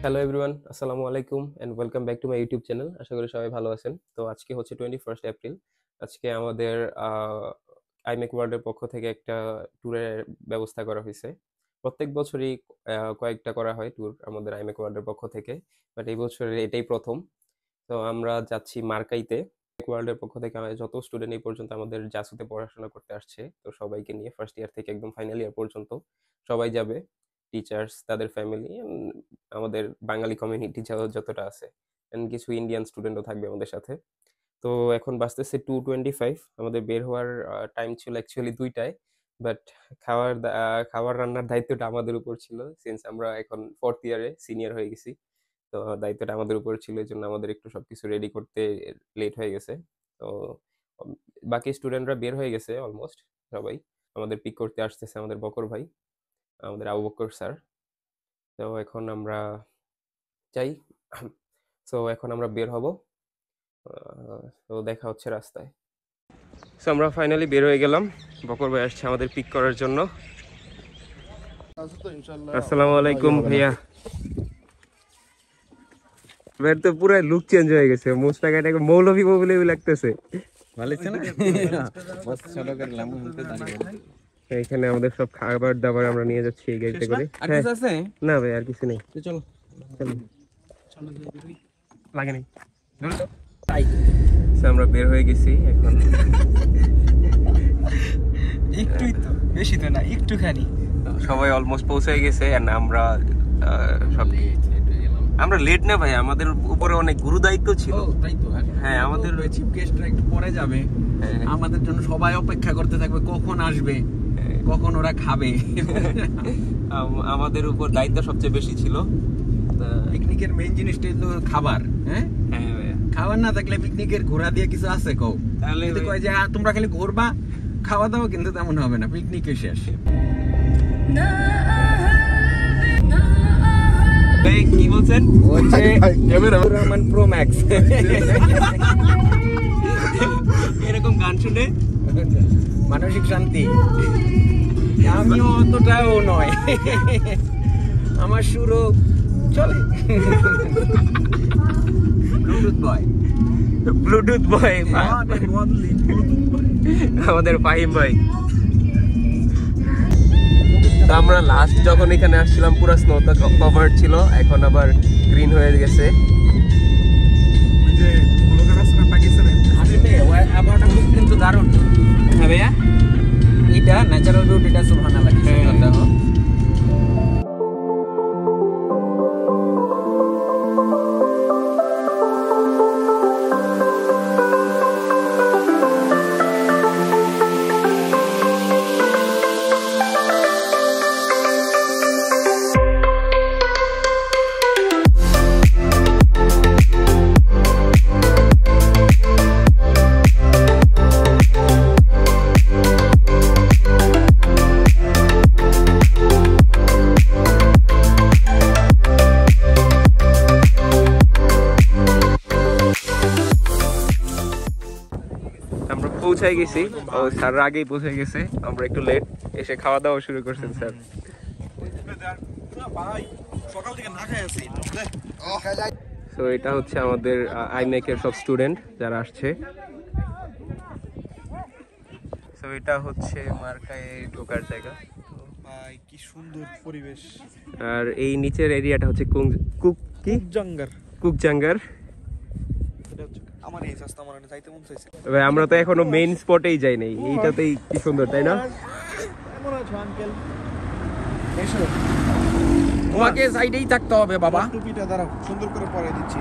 Hello everyone, আসসালামু আলাইকুম and welcome back to my YouTube channel. আশা করি সবাই ভালো আছেন। তো আজকে হচ্ছে 21 এপ্রিল। আজকে আমাদের আইমেক ওয়ার্ল্ডের পক্ষ থেকে একটা ট্যুরের ব্যবস্থা করা হয়েছে। প্রত্যেক বছরই কয়েকটা করা হয় ট্যুর আমাদের আইমেক ওয়ার্ল্ডের পক্ষ থেকে, বাট এই বছরের এটাই প্রথম। তো আমরা যাচ্ছি মার্কাইতে। ওয়ার্ল্ডের পক্ষ থেকে যত স্টুডেন্ট এই পর্যন্ত আমাদের জাসুতে পড়াশোনা করতে আসছে, তো সবাইকে নিয়ে ফার্স্ট ইয়ার থেকে একদম ফাইনাল ইয়ার পর্যন্ত সবাই যাবে। টিচার্স, তাদের ফ্যামিলি, আমাদের বাঙালি কমিউনিটি যতটা আছে, এন্ড কিছু ইন্ডিয়ান স্টুডেন্টও থাকবে আমাদের সাথে। তো এখন বাজতেছে 2:25। আমাদের বের হওয়ার টাইম ছিল অ্যাকচুয়ালি 2টায়, বাট খাবার রান্নার দায়িত্বটা আমাদের উপর ছিল, সিন্স আমরা এখন ফোর্থ ইয়ারে সিনিয়র হয়ে গেছি। তো দায়িত্বটা আমাদের উপর ছিল, এই জন্য আমাদের একটু সবকিছু রেডি করতে লেট হয়ে গেছে। তো উম, বাকি স্টুডেন্টরা বের হয়ে গেছে অলমোস্ট সবাই। আমাদের পিক করতে আসতেছে আমাদের বকর ভাই, আমাদের আবু বকর স্যার। তো এখন আমরা যাই। সো এখন আমরা বের হব। তো দেখা হচ্ছে রাস্তায়। সো আমরা ফাইনালি বের হয়ে গেলাম। বকর ভাই আসছে আমাদের পিক করার জন্য। আসসালামু আলাইকুম ভাইয়া। ভাইয়ের তো পুরো লুক চেঞ্জ হয়ে গেছে, মোস্তাকাটা মৌলভী মৌলভী লাগতেছে। ভালো লাগছে না? মস্ত ছোট করে লামু হতে দাঁড়িয়ে গেল। এখানে আমাদের সব খাবার দাবার আমরা নিয়ে যাচ্ছি এই গাড়িতে করে। আর কিছু আছে? না ভাই, আর কিছু নেই। তো চলো। লাগে নেই। আমরা বের হয়ে গেছি এখন। একটুই তো, বেশি তো না, একটুখানি। সবাই অলমোস্ট পৌঁছে গেছে এন্ড আমরা সব আমরা লেট না ভাই, আমাদের উপরে অনেক গুরু দায়িত্ব ছিল। তাই তো। হ্যাঁ, আমাদের চিফ গেস্টরা একটু পরে যাবে, আমাদের জন্য সবাই অপেক্ষা করতে থাকবে কখন আসবে, কখন ওরা খাবে। আমাদের উপর দায়িত্ব সবচেয়ে বেশি ছিল। পিকনিকের মেইন জিনিসটা হলো খাবার। হ্যাঁ, খাবার না থাকলে পিকনিকের ঘোরা দিয়ে কিছু আছে কও? তাহলে যদি কয় যে তোমরা খালি ঘুরবা, খাওয়া দাওয়া কিন্তু তেমন হবে না, পিকনিকে শেষ। কি বলছেন? হচ্ছে রহমান প্রো ম্যাক্স। এরকম গান শুনে মানসিক শান্তি। আমিও অতটাও নয়, আমার সুরও চলে। ব্লুটুথ বয়, ব্লুটুথ বয় আমাদের ফাহিম ভাই। তো আমরা লাস্ট যখন এখানে আসছিলাম পুরো স্নোতে কভার্ড ছিল, এখন আবার গ্রিন হয়ে গেছে। আবহাওয়াটা খুব কিন্তু দারুণ। হ্যাঁ ভাইয়া, এটা ন্যাচারাল বিউটিটা সুবহানাল্লাহ। দেখো পৌঁছে গেছি, ও স্যার আগেই পৌঁছে গেছে, আমরা একটু লেট এসে খাওয়া দাওয়া শুরু করছেন স্যার। তো এটা হচ্ছে আমাদের আইমেকের সব স্টুডেন্ট যারা আসছে। তো এটা হচ্ছে মার্কায় ঢোকার জায়গা। কি সুন্দর পরিবেশ। আর এই নিচের এরিয়াটা হচ্ছে কুকজাঙ্গার। আমার এই রাস্তা আমার যাইতে মন চাইছে। ভাই আমরা তো এখনো মেইন স্পটেই যাই নাই, এইটাতেই কি সুন্দর, তাই না? কেমন আছো আঙ্কেল? এসো, তোমাকে সাইডেই থাকতে হবে বাবা। টুপিটা দাঁড়াও, সুন্দর করে পরে দিচ্ছি।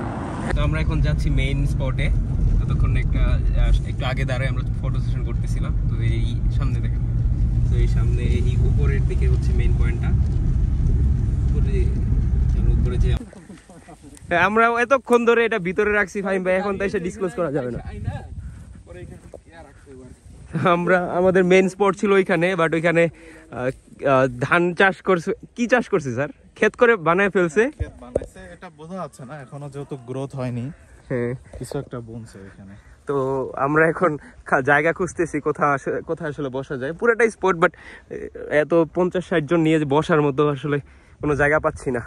তো আমরা এখন যাচ্ছি মেইন স্পটে। ততক্ষণ একটু আগে দাঁড়ায় আমরা ফটো সেশন করতেছিলাম। তো এই সামনে দেখেন, তো এই সামনে এই উপরের দিকে হচ্ছে মেইন পয়েন্টটা। উপরে যে আমরা এতক্ষণ ধরে এটা ভিতরে রাখছি ফাহিম ভাই, এখন তো এসে ডিসক্লোজ করা যাবে না। আমরা আমাদের মেইন স্পট ছিল ওইখানে, বাট ওইখানে ধান চাষ করছে। কি চাষ করছে স্যার? ক্ষেত করে বানায় ফেলছে। ক্ষেত বানাইছে, এটা বোঝা যাচ্ছে না এখনো, যেহেতু গ্রোথ হয়নি। হ্যাঁ, কিছু একটা বুনছে এখানে। তো আমরা এখন জায়গা খুঁজতেছি কোথায় আসলে বসা যায়। পুরোটাই স্পট, বাট এত 50-60 জন নিয়ে বসার মতো আসলে কোনো জায়গা পাচ্ছি না।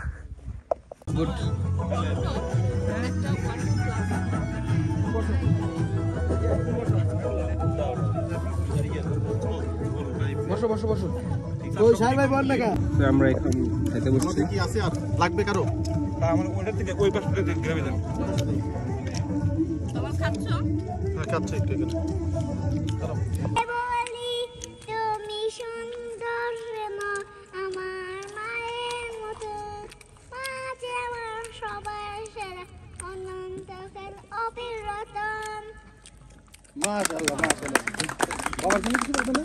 গুড। বসো বসো বসো। ওই সাহেব ভাই বল না কা? আমরা এখন খেতে বসছি। কি আছে আর লাগবে কারো? আমার ওইটা থেকে ওই পাশ থেকে গ্রামে যান। তোমার খাচ্ছো? হ্যাঁ খাচ্ছে একটু এখানে। বলি তুমি সুন্দর রে মা, আমার মায়ের মতো, মা যে আমার সবার সেরা, অনন্তকাল অবিরতন। মাশাআল্লাহ মাশাআল্লাহ। বাবার জন্য কিছু বলবে না?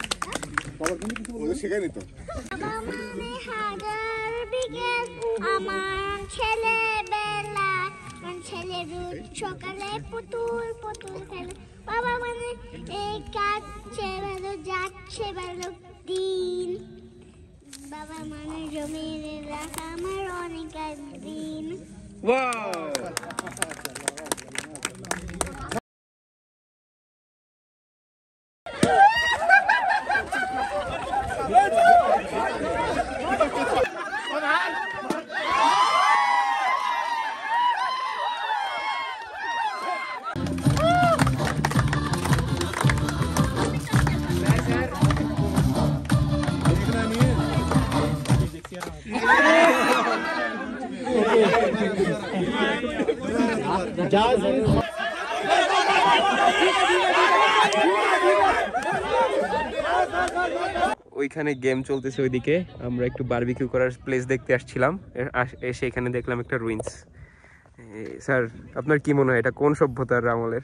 বাবার জন্য কিছু বলবে? শেখায়নি তো। বাবা মানে হাজার বিকেল, আমার ছেলেবেলা, আমার ছেলে রোজ সকালে পুতুল পুতুল খেলে। বাবা মানে এই কাটছে ভালো যাচ্ছে ভালো দিন, বাবা মানে জমির রাখা আমার অনেক দিন। ওইখানে গেম চলতেছে ওইদিকে, আমরা একটু বারবিকিউ করার প্লেস দেখতে আসছিলাম, এসে এখানে দেখলাম একটা রুইন্স। স্যার আপনার কি মনে হয় এটা কোন সভ্যতার আমলের?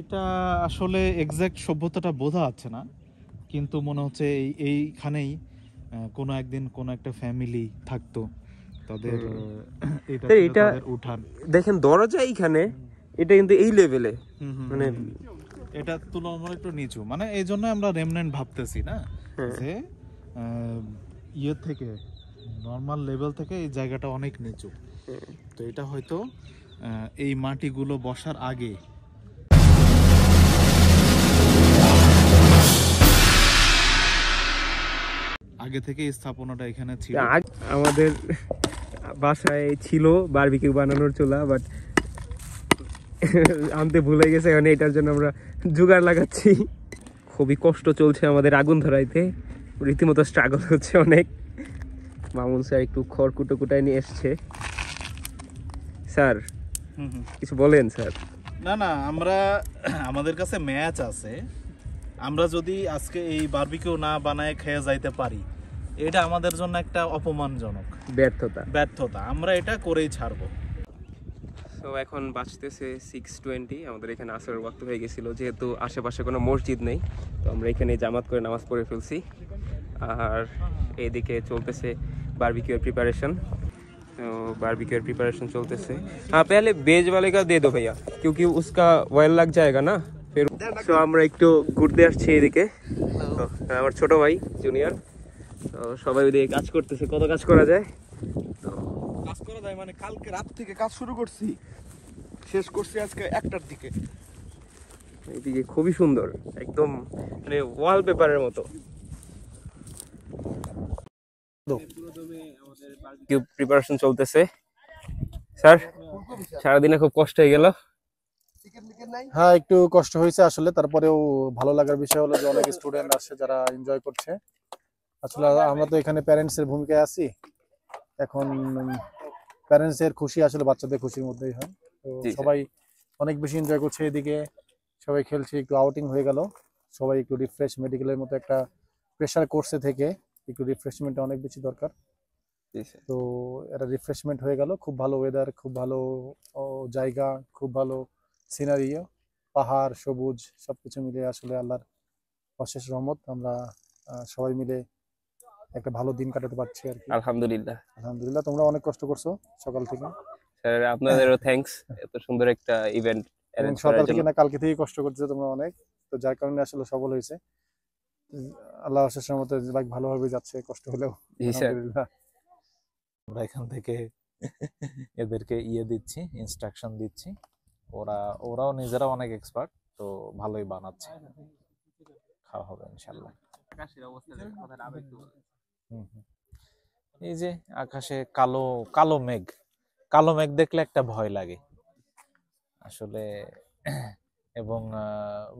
এটা আসলে এক্সাক্ট সভ্যতাটা বোঝা যাচ্ছে না, কিন্তু মনে হচ্ছে এইখানেই কোনো একদিন কোনো একটা ফ্যামিলি থাকতো, তাদের এটা স্যার, ছিল এটা তাদের উঠান। দেখেন দরজা এইখানে, এটা কিন্তু এই লেভেলে, মানে এটা তুলনামূলক একটু নিচু, মানে এই জন্য আমরা রেমনেন্ট ভাবতেছি না, হ্যাঁ। যে ইয়ে থেকে নর্মাল লেভেল থেকে এই জায়গাটা অনেক নিচু। তো এটা হয়তো এই মাটিগুলো বসার আগে থেকে স্থাপনাটা এখানে ছিল। আমাদের বাসায় ছিল বারবিকিউ বানানোর চুলা, বাট আনতে ভুলে গেছে, মানে এটার জন্য আমরা জোগাড় লাগাচ্ছি। খুবই কষ্ট চলছে আমাদের আগুন ধরাইতে, রীতিমতো স্ট্রাগল হচ্ছে অনেক। মামুন স্যার একটু খড় কুটো কুটায় নিয়ে এসছে। স্যার কিছু বলেন স্যার। না না, আমরা আমাদের কাছে ম্যাচ আছে, আমরা যদি আজকে এই বারবিকিউ না বানায় খেয়ে যাইতে পারি, এটা আমাদের জন্য একটা অপমানজনক ব্যর্থতা, আমরা এটা করেই ছাড়বো। তো এখন বাজতেছে 6:20, আমাদের এখানে আসরের ওয়াক্ত হয়ে গেছিল, যেহেতু আশেপাশে কোনো মসজিদ নেই, তো আমরা এখানে জামাত করে নামাজ পড়ে ফেলছি। আর এইদিকে চলতেছে बारबेक्यू प्रिपरेशन। तो बारबेक्यू प्रिपरेशन चलते से। हाँ पहले बेज वाले का दे दो भैया, क्योंकि उसका ऑयल लग जाएगा ना फिर। तो আমরা একটু ঘুরতে আসছি এদিকে, তো আমার ছোট ভাই জুনিয়র, তো সবাই ওইদিকে কাজ করতেছে, কত কাজ করা যায়। তো কাজ করা যায় মানে কালকে রাত থেকে কাজ শুরু করছি, শেষ করছি আজকে 1টার দিকে। এইদিকে খুবই সুন্দর, একদম মানে ওয়ালপেপারের মতো। প্রিপারেশন চলতেছে। স্যার সারাদিনে খুব কষ্ট হয়ে গেল। হ্যাঁ একটু কষ্ট হয়েছে আসলে, তারপরেও ভালো লাগার বিষয় হলো যে অনেক স্টুডেন্ট আসছে যারা এনজয় করছে। আসলে আমরা তো এখানে প্যারেন্টস এর ভূমিকায় আছি, এখন প্যারেন্টস এর খুশি আসলে বাচ্চাদের খুশির মধ্যেই হয়। তো সবাই অনেক বেশি এনজয় করছে, এদিকে সবাই খেলছে, একটু আউটিং হয়ে গেল, সবাই একটু রিফ্রেশ, মেডিকেলের মতো একটা প্রেশার কোর্সে থেকে একটু রিফ্রেশমেন্ট অনেক বেশি দরকার। তো এটা রিফ্রেশমেন্ট হয়ে গেল, খুব ভালো ওয়েদার, খুব ভালো জায়গা, খুব ভালো সিনারিও, পাহাড়, সবুজ, সবকিছু মিলে আসলে আল্লাহর অশেষ রহমত। আমরা সবাই মিলে একটা ভালো দিন কাটাতে পারছি আর কি। আলহামদুলিল্লাহ। আলহামদুলিল্লাহ। তোমরা অনেক কষ্ট করছো সকাল থেকে। স্যার আপনাদেরও থ্যাঙ্কস, এত সুন্দর একটা ইভেন্ট অ্যারেঞ্জ করার সকাল জন্য। থেকে না কালকে থেকেই কষ্ট করছো তোমরা অনেক, তো যার কারণে আসলে সফল হয়েছে। আল্লাহ অশেষ রহমতে ভালোভাবে যাচ্ছে, কষ্ট হলেও। আলহামদুলিল্লাহ। আমরা এখান থেকে এদেরকে দিচ্ছি, ইনস্ট্রাকশন দিচ্ছি, ওরাও নিজেরা অনেক এক্সপার্ট, তো ভালোই বানাচ্ছে, খাওয়া হবে ইনশাল্লাহ। এই যে আকাশে কালো কালো মেঘ, কালো মেঘ দেখলে একটা ভয় লাগে আসলে। এবং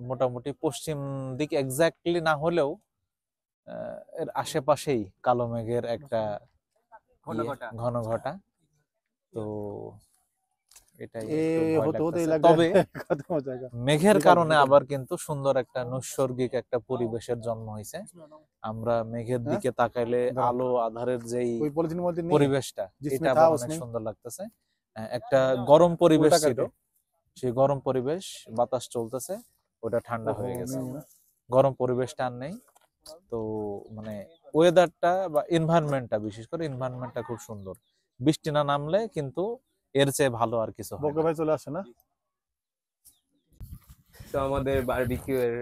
মোটামুটি পশ্চিম দিক এক্স্যাক্টলি না হলেও এর আশেপাশেই কালো মেঘের একটা ঘন ঘটা। তো এটাই একটু ভয় লাগতেছে। তবে মেঘের কারণে আবার কিন্তু সুন্দর একটা নৈসর্গিক একটা পরিবেশের জন্ম হয়েছে। আমরা মেঘের দিকে তাকাইলে আলো আধারের যেই পরিবেশটা, এটা আবার অনেক সুন্দর লাগতেছে। একটা গরম পরিবেশ ছিল, সেই গরম পরিবেশ, বাতাস চলতেছে, ওটা ঠান্ডা হয়ে গেছে, গরম পরিবেশটা আর নেই। তো মানে ওয়েদারটা বা এনভায়রনমেন্টটা, বিশেষ করে এনভায়রনমেন্টটা খুব সুন্দর। বৃষ্টি না নামলে কিন্তু এর চেয়ে ভালো আর কিছু হয় না। ভাই চলে আসে না। তো আমাদের বারবিকিউ এর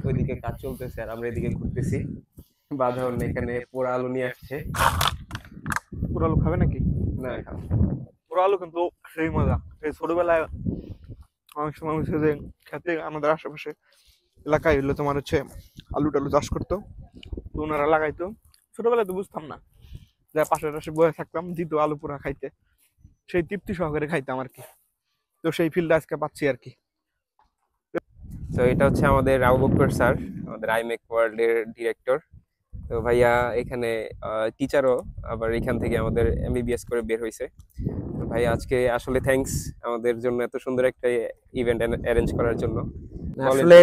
ওইদিকে কাজ চলতেছে আর আমরা এদিকে ঘুরতেছি। বাঁধন এখানে পোড়া আলু নিয়ে আসছে। পোড়া আলু খাবে নাকি? না, পোড়া আলু কিন্তু সেই মজা। সেই ছোটবেলায় অনেক সময় হচ্ছে যে খেতে আমাদের আশেপাশে এলাকায় হইলো তোমার হচ্ছে আলু টালু চাষ করতো, তো ওনারা লাগাইতো। ছোটবেলায় তো বুঝতাম না, যা পাশে পাশে বয়ে থাকতাম, দিত আলু পোড়া খাইতে, সেই তৃপ্তি সহকারে খাইতাম আর কি। তো সেই ফিল্ড আজকে পাচ্ছি আর কি। তো এটা হচ্ছে আমাদের আবু বকর স্যার, আমাদের আইমেক ওয়ার্ল্ড এর ডিরেক্টর। তো ভাইয়া এখানে টিচারও, আবার এখান থেকে আমাদের এমবিবিএস করে বের হয়েছে। ভাই আজকে আসলে থ্যাঙ্কস আমাদের জন্য এত সুন্দর একটা ইভেন্ট অ্যারেঞ্জ করার জন্য। আসলে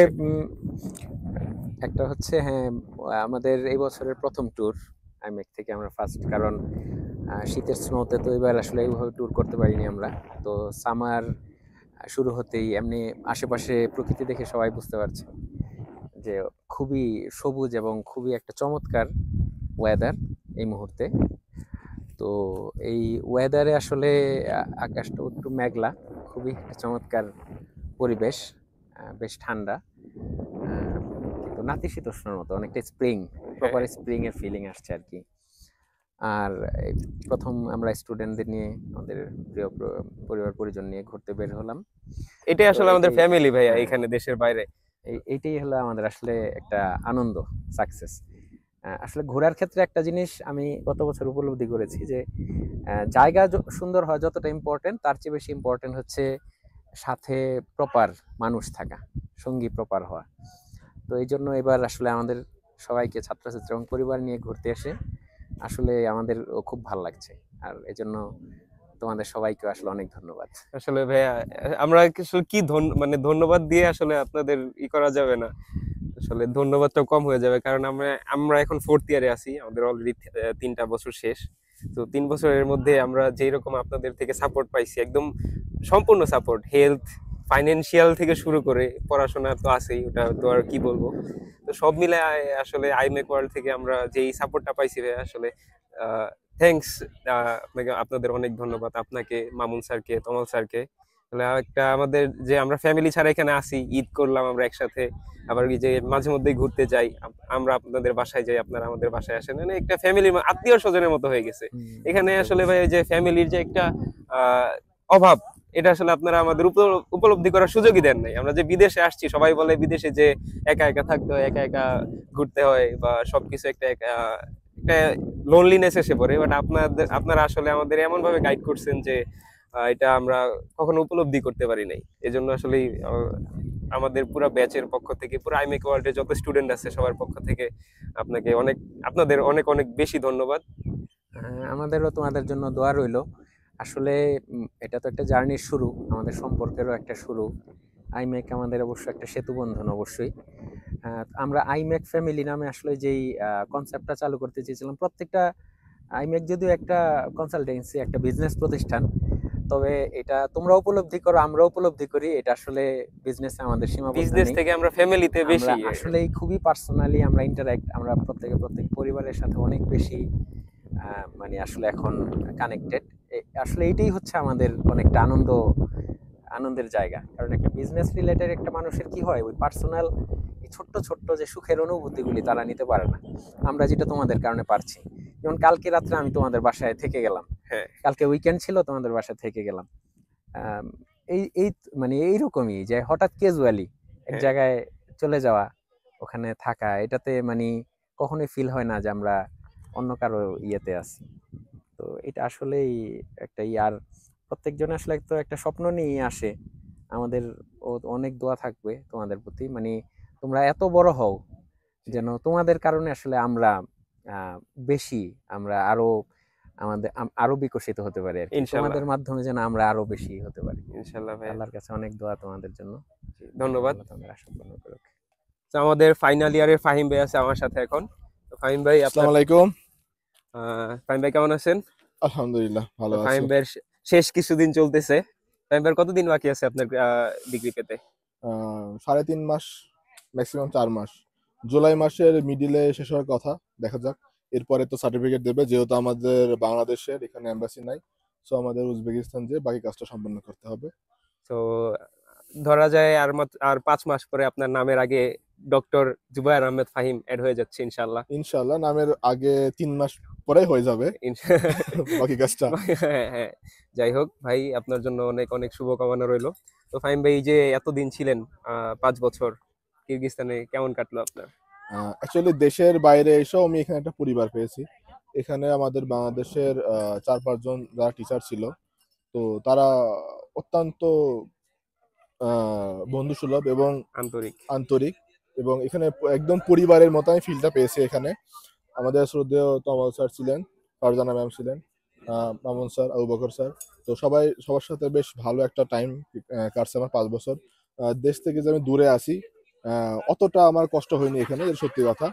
একটা হচ্ছে, হ্যাঁ, আমাদের এই বছরের প্রথম ট্যুর আইমেক থেকে আমরা ফার্স্ট, কারণ শীতের স্নোতে তো এবার আসলে এইভাবে ট্যুর করতে পারিনি আমরা। তো সামার শুরু হতেই এমনি আশেপাশে প্রকৃতি দেখে সবাই বুঝতে পারছে যে খুবই সবুজ এবং খুবই একটা চমৎকার ওয়েদার এই মুহূর্তে। তো এই ওয়েদারে আসলে আকাশটা একটু মেঘলা, খুবই একটা চমৎকার পরিবেশ, বেশ ঠান্ডা, কিন্তু নাতিশীতোষ্ণর মতো, অনেকটা স্প্রিং, প্রপার স্প্রিং এর ফিলিং আসছে আর কি। আর প্রথম আমরা স্টুডেন্টদের নিয়ে, আমাদের প্রিয় পরিবার পরিজন নিয়ে ঘুরতে বের হলাম। এটাই আসলে আমাদের ফ্যামিলি ভাইয়া এখানে দেশের বাইরে। এইটাই হলো আমাদের আসলে একটা আনন্দ, সাকসেস। আসলে ঘোরার ক্ষেত্রে একটা জিনিস আমি গত বছর উপলব্ধি করেছি যে জায়গা সুন্দর হয় যতটা ইম্পর্টেন্ট, তার চেয়ে বেশি ইম্পর্টেন্ট হচ্ছে সাথে প্রপার মানুষ থাকা, সঙ্গী প্রপার হওয়া। তো এই জন্য এবার আসলে আমাদের সবাইকে, ছাত্রছাত্রী এবং পরিবার নিয়ে ঘুরতে এসে আসলে আমাদের খুব ভালো লাগছে। আর এজন্য তোমাদের সবাইকে আসলে অনেক ধন্যবাদ। আসলে ভাইয়া আমরা আসলে কি মানে ধন্যবাদ দিয়ে আসলে আপনাদের করা যাবে না, আসলে ধন্যবাদটা কম হয়ে যাবে, কারণ আমরা এখন 4th ইয়ারে আছি, আমাদের অলরেডি 3টা বছর শেষ। তো 3 বছরের মধ্যে আমরা যেই রকম আপনাদের থেকে সাপোর্ট পাইছি, একদম সম্পূর্ণ সাপোর্ট, হেলথ, ফাইন্যান্সিয়াল থেকে শুরু করে পড়াশোনা তো আছেই, ওটা তো আর কি বলবো। তো সব মিলে আসলে আইমেক ওয়ার্ল্ড থেকে আমরা যেই সাপোর্টটা পাইছি ভাই, আসলে থ্যাঙ্কস। আপনাদের অনেক ধন্যবাদ, আপনাকে, মামুন স্যারকে, তমাল স্যারকে। তাহলে একটা আমাদের যে আমরা ফ্যামিলি ছাড়া এখানে আসি, ঈদ করলাম আমরা একসাথে, আবার এই যে মাঝে মধ্যে ঘুরতে যাই, আমরা আপনাদের বাসায় যাই, আপনারা আমাদের বাসায় আসেন, মানে একটা ফ্যামিলি, আত্মীয় স্বজনের মতো হয়ে গেছে এখানে। আসলে ভাই যে ফ্যামিলির যে একটা অভাব, এটা আসলে আপনারা আমাদের উপলব্ধি করার সুযোগই দেন নাই। আমরা যে বিদেশে আসছি, সবাই বলে বিদেশে যে একা একা থাকতে হয়, একা একা ঘুরতে হয়, বা সবকিছু একটা লোনলিনেস এসে পড়ে, বাট আপনারা আসলে আমাদের এমন ভাবে গাইড করছেন যে এটা আমরা কখনো উপলব্ধি করতে পারি নাই। এজন্য আসলে আমাদের পুরো ব্যাচের পক্ষ থেকে, পুরো আইমেক ওয়ার্ল্ডের যত স্টুডেন্ট আছে সবার পক্ষ থেকে আপনাদের অনেক অনেক বেশি ধন্যবাদ। আমাদেরও তোমাদের জন্য দোয়া রইল। আসলে এটা তো একটা জার্নির শুরু, আমাদের সম্পর্কেরও একটা শুরু। আইমেক আমাদের অবশ্য একটা সেতু বন্ধন অবশ্যই। আমরা আইমেক ফ্যামিলি নামে আসলে যেই কনসেপ্টটা চালু করতে চেয়েছিলাম, প্রত্যেকটা আইমেক যদিও একটা কনসালটেন্সি, একটা বিজনেস প্রতিষ্ঠান, তবে এটা তোমরা উপলব্ধি করো, আমরা উপলব্ধি করি, এটা আসলে বিজনেসে আমাদের সীমাবদ্ধ বিজনেস নেই। থেকে আমরা ফ্যামিলিতে বেশি আসলে খুবই পার্সোনালি আমরা ইন্টারঅ্যাক্ট, আমরা প্রত্যেক পরিবারের সাথে অনেক বেশি মানে আসলে এখন কানেক্টেড। আসলে এটাই হচ্ছে আমাদের অনেকটা আনন্দের জায়গা, কারণ একটা বিজনেস রিলেটেড একটা মানুষের কি হয়, ওই পার্সোনাল ছোট্ট ছোট্ট যে সুখের অনুভূতিগুলি তারা নিতে পারে না, আমরা যেটা তোমাদের কারণে পারছি। যেমন কালকে রাত্রে আমি তোমাদের বাসায় থেকে গেলাম, কালকে উইকেন্ড ছিল, তোমাদের বাসায় থেকে গেলাম। এই মানে এইরকমই যে হঠাৎ ক্যাজুয়ালি এক জায়গায় চলে যাওয়া, ওখানে থাকা, এটাতে মানে কখনোই ফিল হয় না যে আমরা অন্য কারো ইয়েতে আছি। তো এটা আসলেই একটা আর প্রত্যেকজন আসলে তো একটা স্বপ্ন নিয়ে আসে। আমাদের অনেক দোয়া থাকবে তোমাদের প্রতি, মানে তোমরা এত বড় হও যেন তোমাদের কারণে আসলে আমরা বেশি আমরা আরো বিকশিত হতে পারি আর কি। তোমাদের মাধ্যমে যেন আমরা আরো বেশি হতে পারি ইনশাআল্লাহ ভাই। আল্লাহর কাছে অনেক দোয়া তোমাদের জন্য। ধন্যবাদ। তোমাদের আশা পূর্ণ করুক। তো আমাদের ফাইনাল ইয়ারের ফাহিম ভাই আছে আমার সাথে এখন। তো ফাহিম ভাই, আসসালামু আলাইকুম। ফাহিম ভাই কেমন আছেন? আলহামদুলিল্লাহ ভালো আছি। ফাহিম ভাইয়ের শেষ কিছুদিন চলতেছে। ফাহিম ভাইয়ের কতদিন বাকি আছে আপনার ডিগ্রি পেতে? 3.5 মাস, ম্যাক্সিমাম 4 মাস। জুলাই মাসের মিডিলে শেষ হওয়ার কথা, দেখা যাক। এরপরে তো সার্টিফিকেট দেবে, যেহেতু আমাদের বাংলাদেশের এখানে এমবাসি নাই, সো আমাদের উজবেকিস্তান যে বাকি কাজটা সম্পন্ন করতে হবে। তো ধরা যায় আর 5 মাস পরে আপনার নামের আগে ডক্টর জুবায়ের আহমেদ ফাহিম এড হয়ে যাচ্ছে ইনশাআল্লাহ। ইনশাআল্লাহ নামের আগে 3 মাস পরে হয়ে যাবে বাকি কাজটা। হ্যাঁ, যাই হোক ভাই, আপনার জন্য অনেক অনেক শুভকামনা রইলো। তো ফাহিম ভাই, যে এতদিন ছিলেন 5 বছর কিরগিজস্তানে, কেমন কাটলো আপনার? অ্যাকচুয়ালি দেশের বাইরে এসেও আমি এখানে একটা পরিবার পেয়েছি। এখানে আমাদের বাংলাদেশের 4-5 জন যারা টিচার ছিল, তো তারা অত্যন্ত বন্ধুসুলভ এবং আন্তরিক এবং এখানে একদম পরিবারের মতো আমি ফিলটা পেয়েছি এখানে। আমাদের শ্রদ্ধেয় তমাল স্যার ছিলেন, ফারজানা ম্যাম ছিলেন, মামুন স্যার, আবু বকর স্যার, তো সবার সাথে বেশ ভালো একটা টাইম কাটছে আমার 5 বছর। দেশ থেকে যে আমি দূরে আছি, অতটা আমার কষ্ট হয়নি এখানে, সত্যি কথা।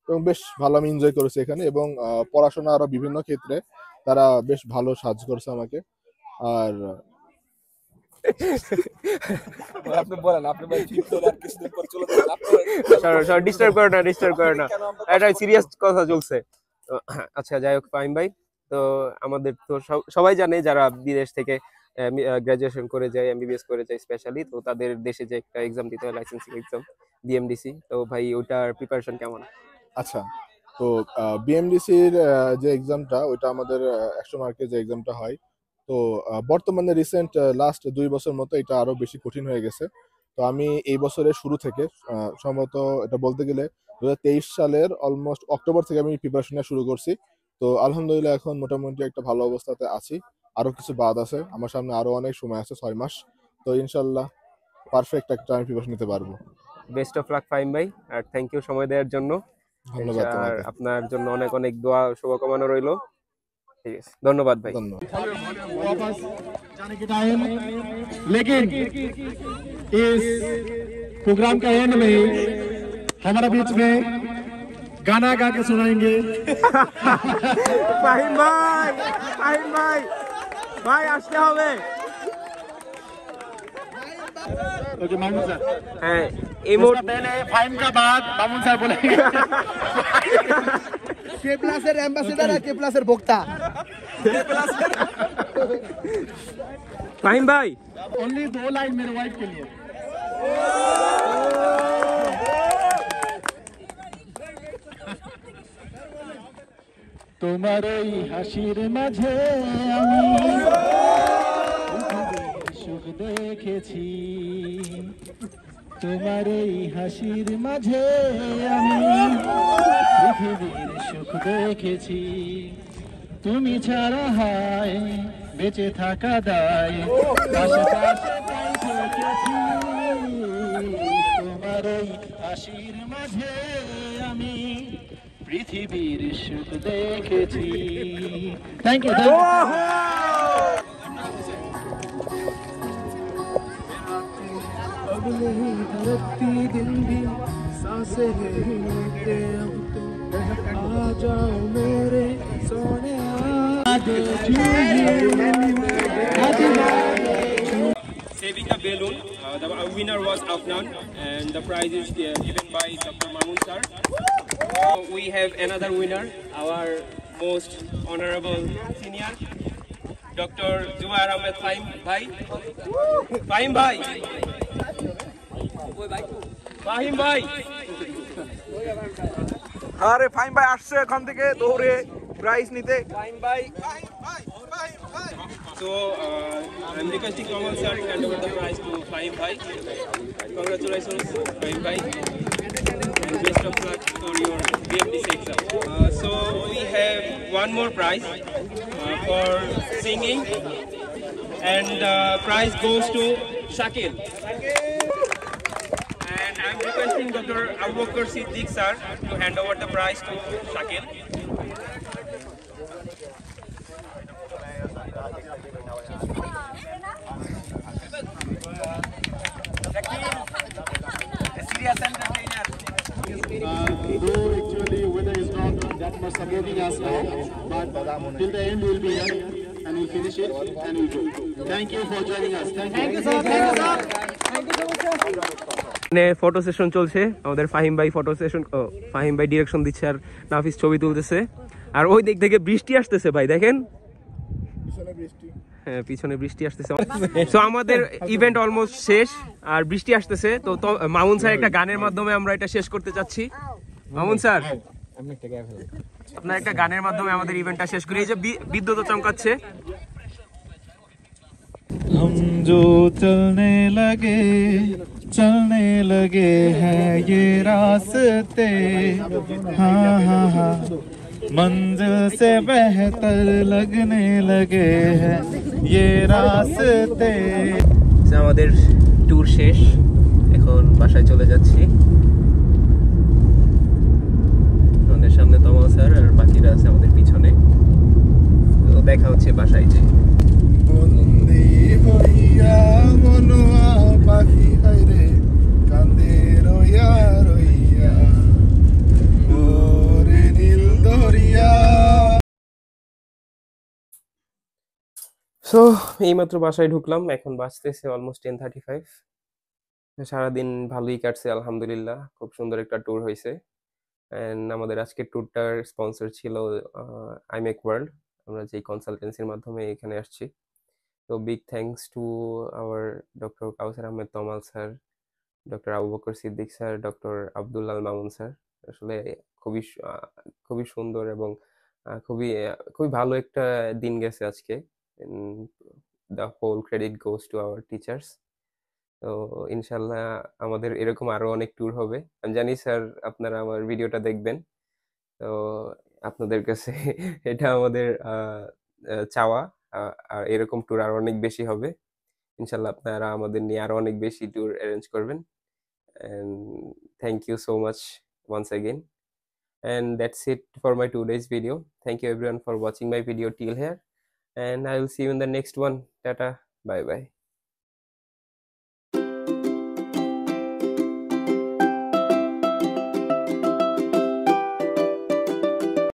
এবং বেশ ভালো আমি এনজয় করেছি এখানে, এবং পড়াশোনা আরো বিভিন্ন ক্ষেত্রে তারা বেশ ভালো সাহায্য করেছে আমাকে। আর আপনি বলেন, আপনি ভাই ঠিক করে আর কিছুদিন পর চলে যাবেন। ডিস্টার্ব করে না, এটা সিরিয়াস কথা চলছে। আচ্ছা, যাই হোক ফাহিম ভাই, তো আমাদের তো সবাই জানে যারা বিদেশ থেকে গ্রাজুয়েশন করে যায়, এমবিবিএস করে যায় স্পেশালি, তো তাদের দেশে যে একটা এক্সাম দিতে হয়, লাইসেন্সিং এক্সাম, বিএমডিসি। তো ভাই, ওটার প্রিপারেশন কেমন? আচ্ছা, তো বিএমডিসির যে এক্সামটা, ওইটা আমাদের 100 মার্কের যে এক্সামটা হয়, তো বর্তমানে রিসেন্ট লাস্ট 2 বছর মতো এটা আরো বেশি কঠিন হয়ে গেছে। তো আমি এই বছরের শুরু থেকে, সম্ভবত এটা বলতে গেলে 2023 সালের অলমোস্ট অক্টোবর থেকে আমি প্রিপারেশন শুরু করছি। তো আলহামদুলিল্লাহ এখন মোটামুটি একটা ভালো অবস্থাতে আছি। আরো কিছু বাদ আছে, আমার সামনে আরো অনেক সময় আছে, 6 মাস। তো ইনশাল্লাহ পারফেক্ট একটা আমি প্রিপারেশন নিতে পারবো। বেস্ট অফ লাক ফাহিম ভাই, আর থ্যাংক ইউ সময় দেওয়ার জন্য। ধন্যবাদ। আর আপনার জন্য অনেক অনেক দোয়া শুভকামনা রইলো। ठीक है, धन्यवाद भाई। वापस जाने के टाइम, लेकिन इस प्रोग्राम का एंड में हमारे बीच में गाना गा के सुनाएंगे फाहिम भाई আসতে হবে। ओके मामून सर, হ্যাঁ, इमोट पहले फाहिम का बाद मामून सर बोलेंगे। के प्लसের অ্যাম্বাসেডর আর के প্লসের বক্তা। फाहिम भाई, ओनली 2 लाइन मेरे वाइफ के लिए। তোমার এই হাসির মাঝে আমি সুখ দেখেছি, তোমার এই হাসির মাঝে আমি পৃথিবীর সুখ দেখেছি। তুমি ছাড়া হায় বেঁচে থাকা দায়, আশেপাশে তাই থেকেছি। তোমার এই হাসির মাঝে আমি পৃথিবীর সুখ দেখেছি। Thank you. अब नहीं धड़कती दिल भी सांसें नहीं लेते अब तो, आ जाओ मेरे सोने Saving the balloon. The winner was Afnan, and the prize is given by Dr. Mamun sir. We have another winner, our most honorable senior, Dr. Jubair Ahmed Fahim bhai. Fahim bhai. Fahim bhai. আরে ফাহিম ভাই আসছে এখান থেকে দৌড়ে prize নিতে। Fahim bhai. So I'm requesting Kamal sir to hand over the prize to Fahim bhai. Congratulations, Fahim bhai. And best of luck for your BMDC exam. So we have one more prize for singing. and prize goes to Shakil. And I'm requesting Dr. Abu Bakr Siddiq sir to hand over the prize to Shakil. Though actually weather is not that much supporting us now, but till the end we'll be here and we'll finish it and we'll go. Thank you for joining us. Thank you sir. Thank you sir. Thank you so much sir. Photo session চলছে আমাদের, ফাহিম ভাই photo session, Fahim ভাই direction দিচ্ছে আর নাফিস ছবি তুলতেছে। আর ওই দিক থেকে বৃষ্টি আসতেছে ভাই, দেখেন হ্যাঁ পিছনে বৃষ্টি আসতেছে। তো আমাদের ইভেন্ট অলমোস্ট শেষ আর বৃষ্টি আসতেছে, তো মামুন স্যার একটা গানের মাধ্যমে আমরা এটা শেষ করতে চাচ্ছি। মামুন স্যার আপনার একটা গানের মাধ্যমে আমাদের ইভেন্টটা শেষ করি। এই যে বিদ্যুৎ চমকাচ্ছে। हम जो चलने लगे हैं ये रास्ते, हाँ हाँ हाँ मंजिल से बेहतर लगने लगे हैं ये रास्ते। আমাদের ট্যুর শেষ, এখন বাসায় চলে যাচ্ছি। আমাদের সামনে তমাল স্যার আর বাকিরা আছে আমাদের পিছনে। তো দেখা হচ্ছে বাসায় যে। বন্দী হইয়া মনোয়া পাখি হায়রে কান্দে রইয়া রইয়া ওরে নীল দরিয়া। সো এইমাত্র বাসায় ঢুকলাম, এখন বাজতেছে অলমোস্ট 10:35। সারাদিন ভালোই কাটছে আলহামদুলিল্লাহ, খুব সুন্দর একটা ট্যুর হয়েছে। অ্যান্ড আমাদের আজকের ট্যুরটার স্পন্সর ছিল আইমেক ওয়ার্ল্ড, আমরা যেই কনসালটেন্সির মাধ্যমে এখানে আসছি। তো big thanks to our doctor Kausar Ahmed Tamal sir, doctor Abu Bakar Siddique sir, doctor Abdullah Mamun sir. আসলে খুবই সুন্দর এবং খুবই ভালো একটা দিন গেছে আজকে। The whole credit goes to our teachers. তো ইনশাল্লাহ আমাদের এরকম আরো অনেক ট্যুর হবে। আমি জানি স্যার আপনারা আমার ভিডিওটা দেখবেন, তো আপনাদের কাছে এটা আমাদের চাওয়া, আর এরকম ট্যুর আরো অনেক বেশি হবে ইনশাল্লাহ। আপনারা আমাদের নিয়ে আরো অনেক বেশি ট্যুর অ্যারেঞ্জ করবেন। and thank you so much once again, and that's it for my today's video. Thank you everyone for watching my video till here, and I will see you in the next one. Tata, bye bye.